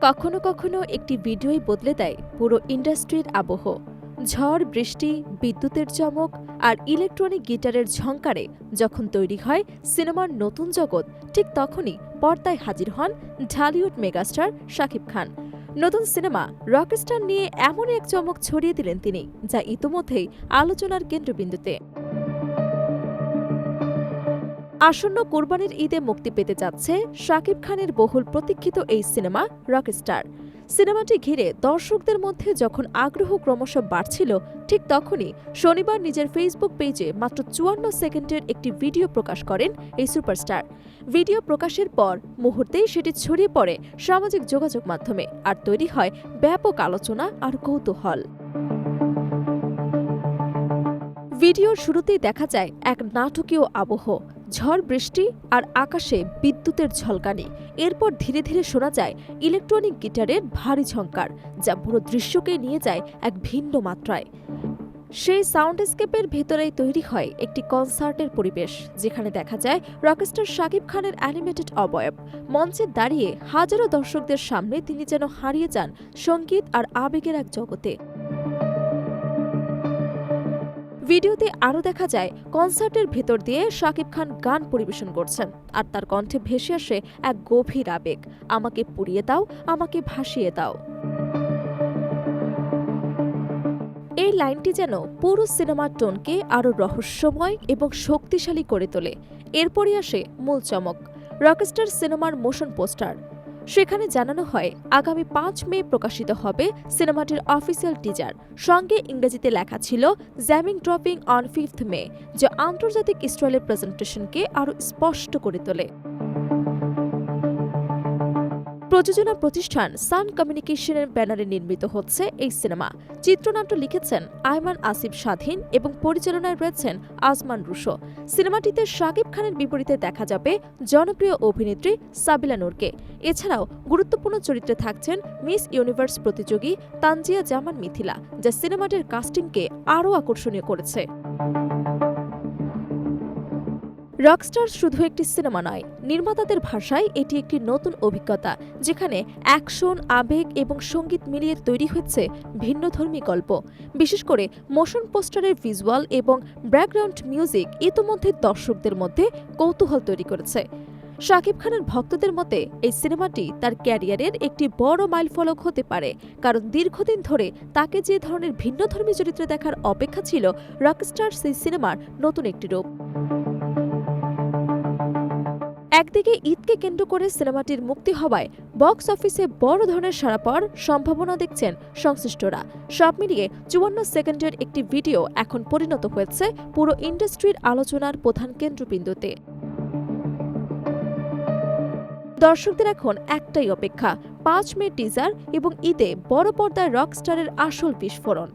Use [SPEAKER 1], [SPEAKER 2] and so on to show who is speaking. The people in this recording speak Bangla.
[SPEAKER 1] কখনো কখনো একটি ভিডিওই বদলে দেয় পুরো ইন্ডাস্ট্রির আবহ। ঝড়, বৃষ্টি, বিদ্যুতের চমক আর ইলেকট্রনিক গিটারের ঝংকারে যখন তৈরি হয় সিনেমার নতুন জগৎ, ঠিক তখনই পর্দায় হাজির হন ঢালিউড মেগাস্টার শাকিব খান। নতুন সিনেমা রকস্টার নিয়ে এমন এক চমক ছড়িয়ে দিলেন তিনি, যা ইতোমধ্যেই আলোচনার কেন্দ্রবিন্দুতে। আসন্ন কোরবানির ঈদে মুক্তি পেতে যাচ্ছে শাকিব খানের বহুল প্রতীক্ষিত এই সিনেমা রকস্টার। সিনেমাটি ঘিরে দর্শকদের মধ্যে যখন আগ্রহ ক্রমশ বাড়ছিল, ঠিক তখনই শনিবার নিজের ফেসবুক পেজে মাত্র 54 সেকেন্ডের একটি ভিডিও প্রকাশ করেন এই সুপারস্টার। ভিডিও প্রকাশের পর মুহূর্তেই সেটি ছড়িয়ে পড়ে সামাজিক যোগাযোগ মাধ্যমে, আর তৈরি হয় ব্যাপক আলোচনা আর কৌতূহল। ভিডিওর শুরুতেই দেখা যায় এক নাটকীয় আবহ, ঝড়, বৃষ্টি আর আকাশে বিদ্যুতের ঝলকানি। এরপর ধীরে ধীরে শোনা যায় ইলেকট্রনিক গিটারের ভারী ঝংকার, যা পুরো দৃশ্যকে নিয়ে যায় এক ভিন্ন মাত্রায়। সেই সাউন্ডস্কেপের ভেতরেই তৈরি হয় একটি কনসার্টের পরিবেশ, যেখানে দেখা যায় রকস্টার শাকিব খানের অ্যানিমেটেড অবয়ব। মঞ্চে দাঁড়িয়ে হাজারো দর্শকদের সামনে তিনি যেন হারিয়ে যান সঙ্গীত আর আবেগের এক জগতে। ভিডিওতে আরও দেখা যায় কনসার্টের ভেতর দিয়ে শাকিব খান গান পরিবেশন করছেন, আর তার কণ্ঠে ভেসে আসে এক গভীর আবেগ, আমাকে পুড়িয়ে দাও, আমাকে ভাসিয়ে দাও। এই লাইনটি যেন পুরো সিনেমার টোনকে আরও রহস্যময় এবং শক্তিশালী করে তোলে। এরপরই আসে মূল চমক, রকস্টার সিনেমার মোশন পোস্টার। সেখানে জানানো হয় আগামী 5 মে প্রকাশিত হবে সিনেমাটির অফিসিয়াল টিজার। সঙ্গে ইংরেজিতে লেখা ছিল জ্যামিং ড্রপিং অন 5th মে, যা আন্তর্জাতিক স্টাইলের প্রেজেন্টেশনকে আরও স্পষ্ট করে তোলে। প্রযোজনা প্রতিষ্ঠান সান কমিউনিকেশনের ব্যানারে নির্মিত হচ্ছে এই সিনেমা। চিত্রনাট্য লিখেছেন আয়মান আসিফ স্বাধীন এবং পরিচালনায় রয়েছেন আজমান রুশো। সিনেমাটিতে শাকিব খানের বিপরীতে দেখা যাবে জনপ্রিয় অভিনেত্রী সাবিলা নূরকে। এছাড়াও গুরুত্বপূর্ণ চরিত্রে থাকছেন মিস ইউনিভার্স প্রতিযোগী তানজিয়া জামান মিথিলা, যা সিনেমাটির কাস্টিংকে আরও আকর্ষণীয় করেছে। রকস্টার শুধু একটি সিনেমা নয়, নির্মাতাদের ভাষায় এটি একটি নতুন অভিজ্ঞতা, যেখানে অ্যাকশন, আবেগ এবং সঙ্গীত মিলিয়ে তৈরি হয়েছে ভিন্নধর্মী গল্প। বিশেষ করে মোশন পোস্টারের ভিজুয়াল এবং ব্যাকগ্রাউন্ড মিউজিক ইতোমধ্যে দর্শকদের মধ্যে কৌতূহল তৈরি করেছে। শাকিব খানের ভক্তদের মতে এই সিনেমাটি তার ক্যারিয়ারের একটি বড় মাইলফলক হতে পারে, কারণ দীর্ঘদিন ধরে তাকে যে ধরনের ভিন্নধর্মী চরিত্রে দেখার অপেক্ষা ছিল, রকস্টার সেই সিনেমার নতুন একটি রূপ। একদিকে ঈদকে কেন্দ্র করে সিনেমাটির মুক্তি হওয়ায় বক্স অফিসে বড় ধরনের সাড়া পাওয়ার সম্ভাবনা দেখছেন সংশ্লিষ্টরা। সব মিলিয়ে 54 সেকেন্ডের একটি ভিডিও এখন পরিণত হয়েছে পুরো ইন্ডাস্ট্রির আলোচনার প্রধান কেন্দ্রবিন্দুতে। দর্শকদের এখন একটাই অপেক্ষা, 5 মে টিজার এবং ঈদে বড় পর্দায় রকস্টারের আসল বিস্ফোরণ।